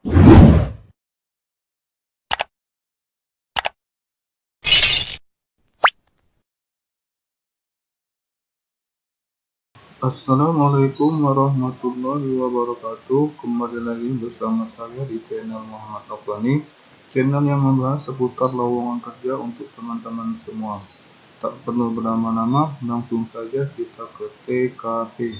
Assalamualaikum warahmatullahi wabarakatuh. Kembali lagi bersama saya di channel Muhammad Afghani, channel yang membahas seputar lowongan kerja untuk teman-teman semua. Tak perlu berlama-lama, langsung saja kita ke TKP.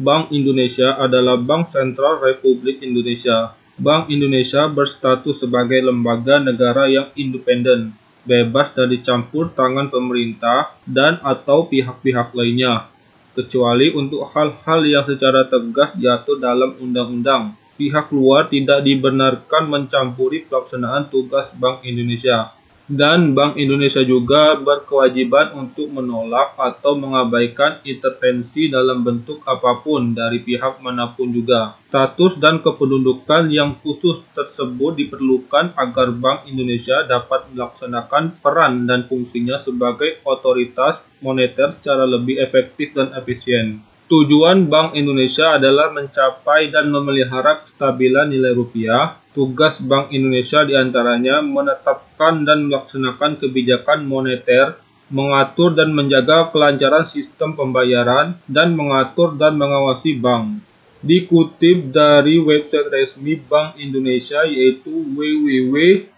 Bank Indonesia adalah Bank Sentral Republik Indonesia. Bank Indonesia berstatus sebagai lembaga negara yang independen, bebas dari campur tangan pemerintah dan atau pihak-pihak lainnya, kecuali untuk hal-hal yang secara tegas diatur dalam undang-undang. Pihak luar tidak dibenarkan mencampuri pelaksanaan tugas Bank Indonesia. Dan Bank Indonesia juga berkewajiban untuk menolak atau mengabaikan intervensi dalam bentuk apapun dari pihak manapun juga. Status dan kependudukan yang khusus tersebut diperlukan agar Bank Indonesia dapat melaksanakan peran dan fungsinya sebagai otoritas moneter secara lebih efektif dan efisien. Tujuan Bank Indonesia adalah mencapai dan memelihara kestabilan nilai rupiah. Tugas Bank Indonesia diantaranya menetapkan dan melaksanakan kebijakan moneter, mengatur dan menjaga kelancaran sistem pembayaran, dan mengatur dan mengawasi bank. Dikutip dari website resmi Bank Indonesia yaitu www.bi.co.id,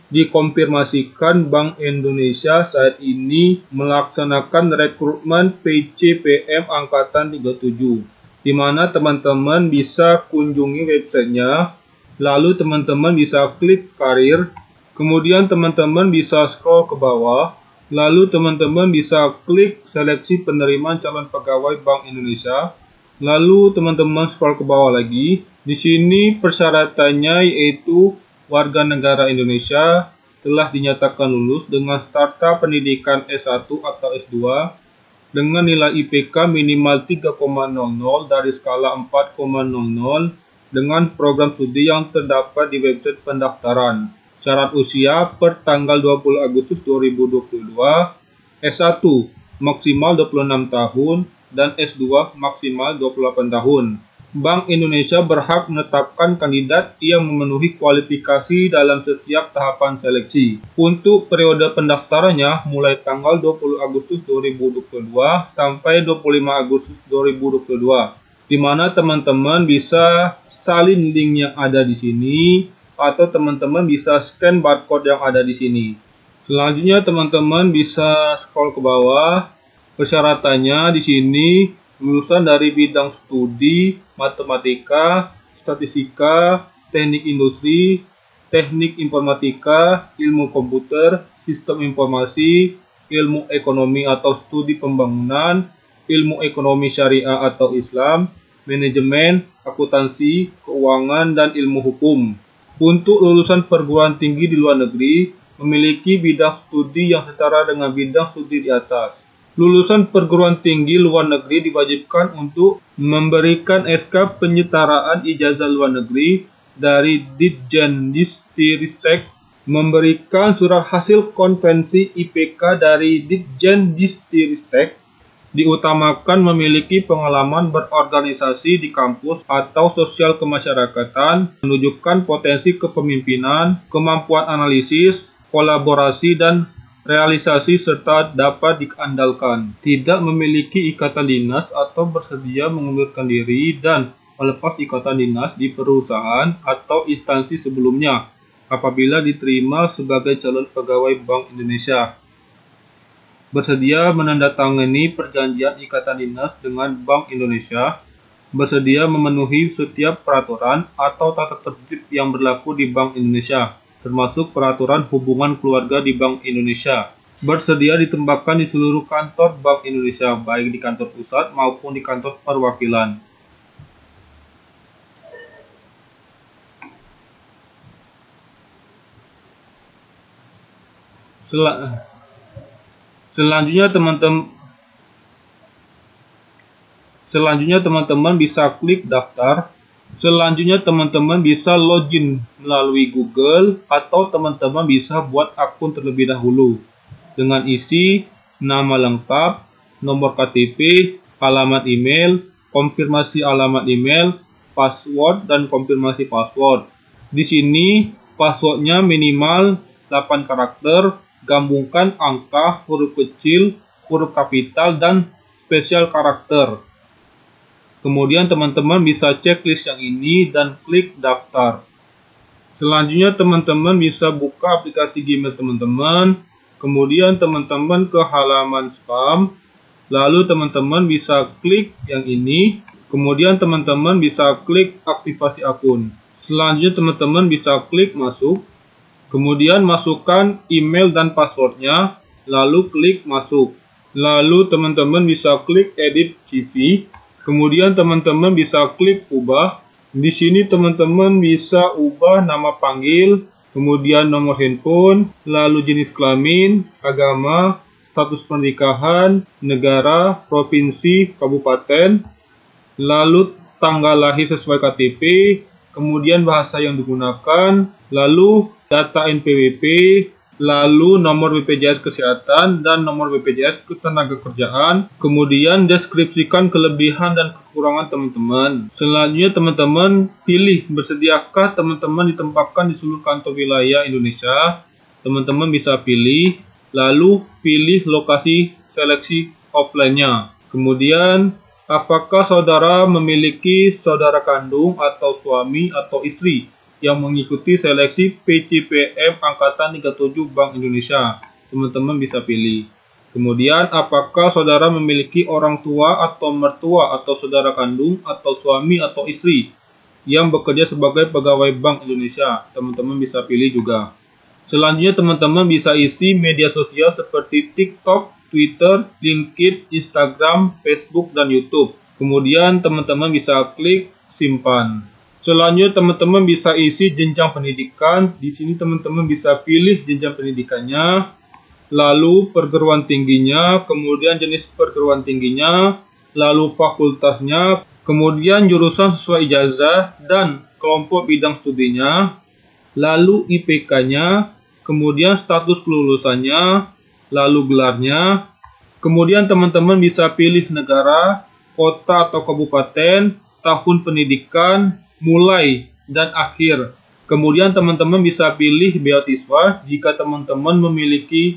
dikonfirmasikan Bank Indonesia saat ini melaksanakan rekrutmen PCPM Angkatan 37. Di mana teman-teman bisa kunjungi websitenya, lalu teman-teman bisa klik karir, kemudian teman-teman bisa scroll ke bawah, lalu teman-teman bisa klik seleksi penerimaan calon pegawai Bank Indonesia, lalu teman-teman scroll ke bawah lagi. Di sini persyaratannya yaitu warga negara Indonesia, telah dinyatakan lulus dengan starta pendidikan S1 atau S2, dengan nilai IPK minimal 3,00 dari skala 4,00 dengan program studi yang terdapat di website pendaftaran. Syarat usia per tanggal 20 Agustus 2022, S1 maksimal 26 tahun dan S2 maksimal 28 tahun. Bank Indonesia berhak menetapkan kandidat yang memenuhi kualifikasi dalam setiap tahapan seleksi. Untuk periode pendaftarannya mulai tanggal 20 Agustus 2022 sampai 25 Agustus 2022, di mana teman-teman bisa salin link yang ada di sini atau teman-teman bisa scan barcode yang ada di sini. Selanjutnya teman-teman bisa scroll ke bawah. Persyaratannya di sini lulusan dari bidang studi matematika, statistika, teknik industri, teknik informatika, ilmu komputer, sistem informasi, ilmu ekonomi atau studi pembangunan, ilmu ekonomi syariah atau Islam, manajemen, akuntansi, keuangan, dan ilmu hukum. Untuk lulusan perguruan tinggi di luar negeri, memiliki bidang studi yang setara dengan bidang studi di atas. Lulusan perguruan tinggi luar negeri diwajibkan untuk memberikan SK penyetaraan ijazah luar negeri dari Ditjendisristek, memberikan surat hasil konvensi IPK dari Ditjendisristek, diutamakan memiliki pengalaman berorganisasi di kampus atau sosial kemasyarakatan, menunjukkan potensi kepemimpinan, kemampuan analisis, kolaborasi, dan realisasi serta dapat diandalkan, tidak memiliki ikatan dinas atau bersedia mengundurkan diri dan melepas ikatan dinas di perusahaan atau instansi sebelumnya apabila diterima sebagai calon pegawai Bank Indonesia, bersedia menandatangani perjanjian ikatan dinas dengan Bank Indonesia, bersedia memenuhi setiap peraturan atau tata tertib yang berlaku di Bank Indonesia, termasuk peraturan hubungan keluarga di Bank Indonesia, bersedia ditempatkan di seluruh kantor Bank Indonesia, baik di kantor pusat maupun di kantor perwakilan. Selanjutnya teman-teman bisa klik daftar. Selanjutnya teman-teman bisa login melalui Google atau teman-teman bisa buat akun terlebih dahulu dengan isi nama lengkap, nomor KTP, alamat email, konfirmasi alamat email, password dan konfirmasi password. Di sini passwordnya minimal 8 karakter, gabungkan angka, huruf kecil, huruf kapital, dan spesial karakter. Kemudian teman-teman bisa cek list yang ini dan klik daftar. Selanjutnya teman-teman bisa buka aplikasi Gmail teman-teman. Kemudian teman-teman ke halaman spam. Lalu teman-teman bisa klik yang ini. Kemudian teman-teman bisa klik aktivasi akun. Selanjutnya teman-teman bisa klik masuk. Kemudian masukkan email dan passwordnya. Lalu klik masuk. Lalu teman-teman bisa klik edit CV. Kemudian teman-teman bisa klik ubah. Di sini teman-teman bisa ubah nama panggil, kemudian nomor handphone, lalu jenis kelamin, agama, status pernikahan, negara, provinsi, kabupaten, lalu tanggal lahir sesuai KTP, kemudian bahasa yang digunakan, lalu data NPWP, lalu nomor BPJS Kesehatan dan nomor BPJS Ketenagakerjaan, kemudian deskripsikan kelebihan dan kekurangan teman-teman. Selanjutnya teman-teman pilih bersediakah teman-teman ditempatkan di seluruh kantor wilayah Indonesia. Teman-teman bisa pilih, lalu pilih lokasi seleksi offline-nya. Kemudian apakah saudara memiliki saudara kandung atau suami atau istri yang mengikuti seleksi PCPM Angkatan 37 Bank Indonesia. Teman-teman bisa pilih. Kemudian, apakah saudara memiliki orang tua atau mertua atau saudara kandung atau suami atau istri yang bekerja sebagai pegawai Bank Indonesia? Teman-teman bisa pilih juga. Selanjutnya, teman-teman bisa isi media sosial seperti TikTok, Twitter, LinkedIn, Instagram, Facebook, dan YouTube. Kemudian, teman-teman bisa klik simpan. Selanjutnya teman-teman bisa isi jenjang pendidikan. Di sini teman-teman bisa pilih jenjang pendidikannya, lalu perguruan tingginya, kemudian jenis perguruan tingginya, lalu fakultasnya, kemudian jurusan sesuai ijazah dan kelompok bidang studinya, lalu IPK-nya, kemudian status kelulusannya, lalu gelarnya. Kemudian teman-teman bisa pilih negara, kota atau kabupaten, tahun pendidikan, mulai dan akhir. Kemudian teman-teman bisa pilih beasiswa jika teman-teman memiliki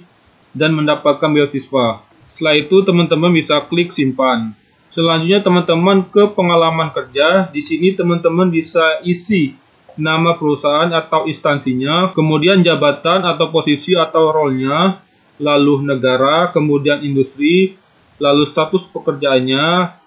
dan mendapatkan beasiswa. Setelah itu teman-teman bisa klik simpan. Selanjutnya teman-teman ke pengalaman kerja. Di sini teman-teman bisa isi nama perusahaan atau instansinya, kemudian jabatan atau posisi atau role-nya, lalu negara, kemudian industri, lalu status pekerjaannya,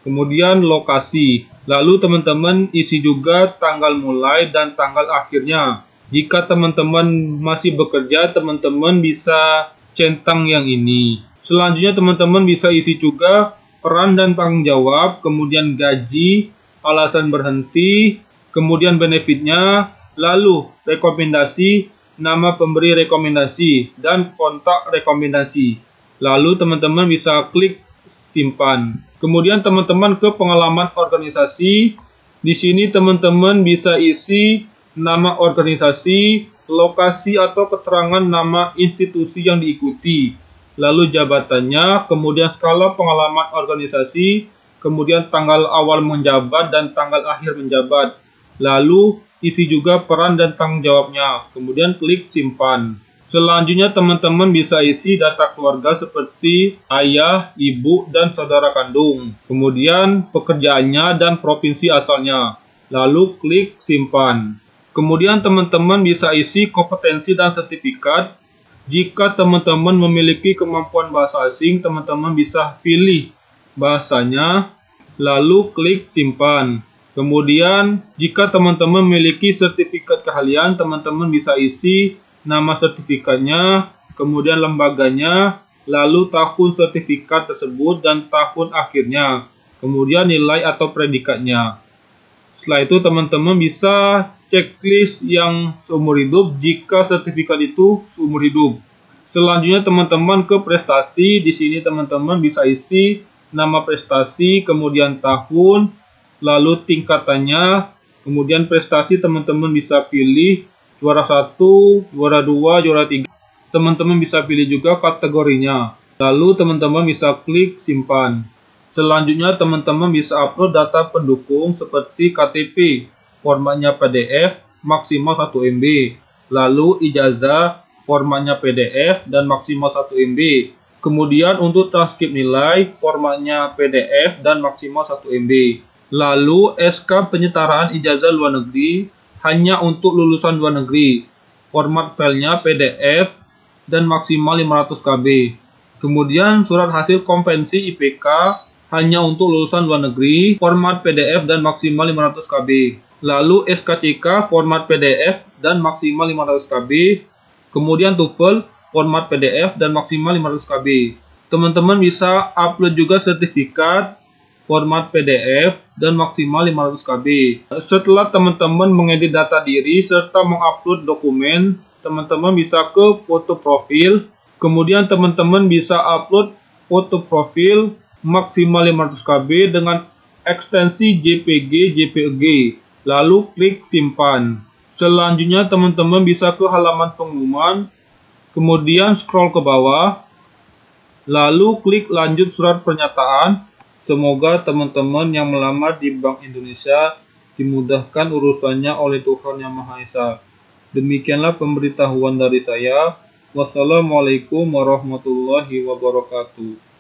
kemudian lokasi. Lalu teman-teman isi juga tanggal mulai dan tanggal akhirnya. Jika teman-teman masih bekerja, teman-teman bisa centang yang ini. Selanjutnya teman-teman bisa isi juga peran dan tanggung jawab, kemudian gaji, alasan berhenti, kemudian benefitnya, lalu rekomendasi, nama pemberi rekomendasi, dan kontak rekomendasi. Lalu teman-teman bisa klik simpan. Kemudian teman-teman ke pengalaman organisasi. Di sini teman-teman bisa isi nama organisasi, lokasi atau keterangan nama institusi yang diikuti, lalu jabatannya, kemudian skala pengalaman organisasi, kemudian tanggal awal menjabat dan tanggal akhir menjabat. Lalu isi juga peran dan tanggung jawabnya, kemudian klik simpan. Selanjutnya teman-teman bisa isi data keluarga seperti ayah, ibu, dan saudara kandung. Kemudian pekerjaannya dan provinsi asalnya. Lalu klik simpan. Kemudian teman-teman bisa isi kompetensi dan sertifikat. Jika teman-teman memiliki kemampuan bahasa asing, teman-teman bisa pilih bahasanya, lalu klik simpan. Kemudian jika teman-teman memiliki sertifikat keahlian, teman-teman bisa isi nama sertifikatnya, kemudian lembaganya, lalu tahun sertifikat tersebut dan tahun akhirnya, kemudian nilai atau predikatnya. Setelah itu teman-teman bisa checklist yang seumur hidup jika sertifikat itu seumur hidup. Selanjutnya teman-teman ke prestasi. Di sini teman-teman bisa isi nama prestasi, kemudian tahun, lalu tingkatannya, kemudian prestasi teman-teman bisa pilih juara 1, juara 2, juara 3. Teman-teman bisa pilih juga kategorinya. Lalu teman-teman bisa klik simpan. Selanjutnya teman-teman bisa upload data pendukung seperti KTP, formatnya PDF, maksimal 1 MB. Lalu ijazah, formatnya PDF dan maksimal 1 MB. Kemudian untuk transkrip nilai, formatnya PDF dan maksimal 1 MB. Lalu SK penyetaraan ijazah luar negeri hanya untuk lulusan luar negeri. Format filenya PDF dan maksimal 500 KB. Kemudian surat hasil kompetensi IPK hanya untuk lulusan luar negeri, format PDF dan maksimal 500 KB. Lalu SKCK format PDF dan maksimal 500 KB. Kemudian TOEFL format PDF dan maksimal 500 KB. Teman-teman bisa upload juga sertifikat format PDF dan maksimal 500 KB. Setelah teman-teman mengedit data diri serta mengupload dokumen, teman-teman bisa ke foto profil. Kemudian teman-teman bisa upload foto profil maksimal 500 KB dengan ekstensi JPG, JPEG. Lalu klik simpan. Selanjutnya teman-teman bisa ke halaman pengumuman, kemudian scroll ke bawah, lalu klik lanjut surat pernyataan. Semoga teman-teman yang melamar di Bank Indonesia dimudahkan urusannya oleh Tuhan Yang Maha Esa. Demikianlah pemberitahuan dari saya. Wassalamualaikum warahmatullahi wabarakatuh.